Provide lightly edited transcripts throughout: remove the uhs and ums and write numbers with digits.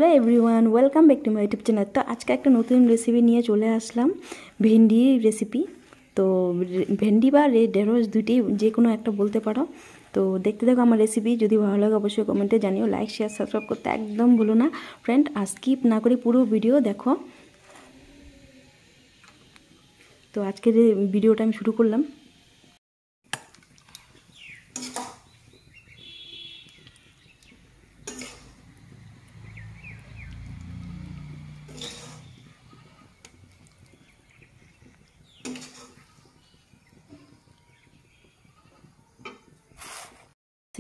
Hello everyone welcome back to my YouTube channel. तो आज का एक नतून रेसिपि निये चले आसलाम भेंडी रेसिपि। तो भेंडी बा ढेढ़स दुटी जेकोनो एकटा बोलते पारो। तो देखते देखो आमार रेसिपि यदि भालो लागे अवश्य कमेंटे जानियो, लाइक शेयर सबसक्राइब करते एकदम भूलो ना फ्रेंड। আর স্কিপ না করে পুরো ভিডিও দেখো। তো আজকের ভিডিওটা আমি শুরু করলাম।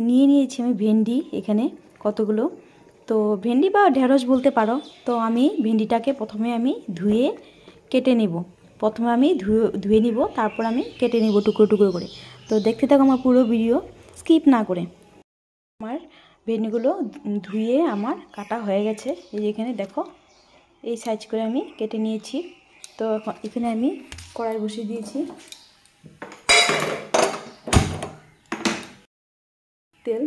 নিয়ে নিয়েছি আমি ভেন্ডি এখানে কতগুলো। তো ভেন্ডি বা ঢেঁড়স বলতে পারো। তো আমি ভেন্ডিটাকে প্রথমে আমি ধুয়ে কেটে নেব। প্রথমে আমি ধুয়ে নিব, তারপর আমি কেটে নিব টুকরো টুকরো করে। তো দেখতে থাকো আমার পুরো ভিডিও স্কিপ না করে। আমার ভেন্ডিগুলো ধুয়ে আমার কাটা হয়ে গেছে। এই যে এখানে দেখো এই সাইজ করে আমি কেটে নিয়েছি। তো এখানে আমি কড়াই বসিয়ে দিয়েছি, তেল।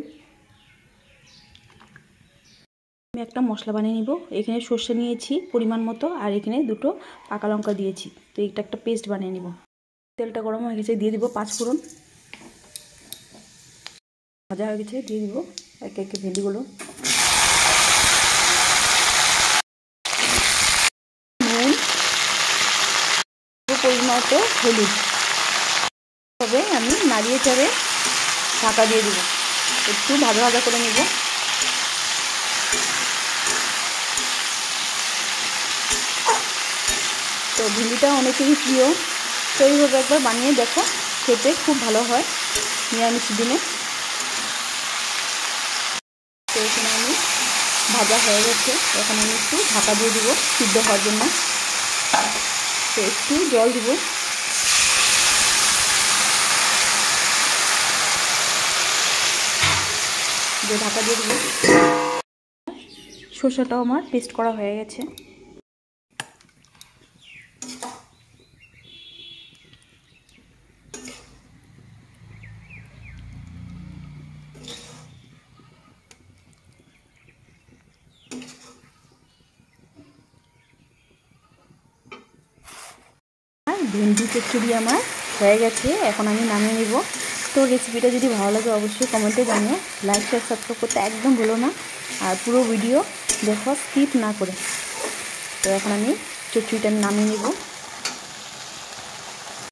আমি একটা মশলা বানিয়ে নিব। এখানে সর্ষে নিয়েছি পরিমাণ মতো, আর এখানে দুটো পাকা লঙ্কা দিয়েছি। তো এটা একটা পেস্ট বানিয়ে নিব। তেলটা গরম হয়ে গেছে, দিয়ে দিব 5 ফোড়ন। ভাজা হয়ে গেছে, দিয়ে দিব একে একে ভেন্ডিগুলো। নুন, পরিমাণ মতো হলুদ। তবে আমি নাড়িয়ে চাড়ে ঢাকা দিয়ে দিব, একটু ভাজা ভাজা করে নেব। তো ভেন্ডিটা অনেকেরই প্রিয়, তো এইভাবে একবার বানিয়ে দেখো, খেতে খুব ভালো হয় নিরামিষ দিনে। তো এখানে আমি ভাজা হয়ে গেছে, এখন আমি একটু ঢাকা দিয়ে দিব সিদ্ধ হওয়ার জন্য। তো একটু জল দিব। ঢাকা দিয়ে দিব। সরষেটাও আমার পেস্ট করা হয়ে গেছে। ভেন্ডি চচ্চড়ি আমার হয়ে গেছে, এখন আমি নামিয়ে নেব। তো রেসিপিটা যদি ভালো লাগে অবশ্যই কমেন্টে জানিও, লাইক শেয়ার সাবস্ক্রাইব করতে একদম ভুলো না, আর পুরো ভিডিও দেখো স্কিপ না করে। তো এখন আমি চচ্চড়িটা নামিয়ে নেব।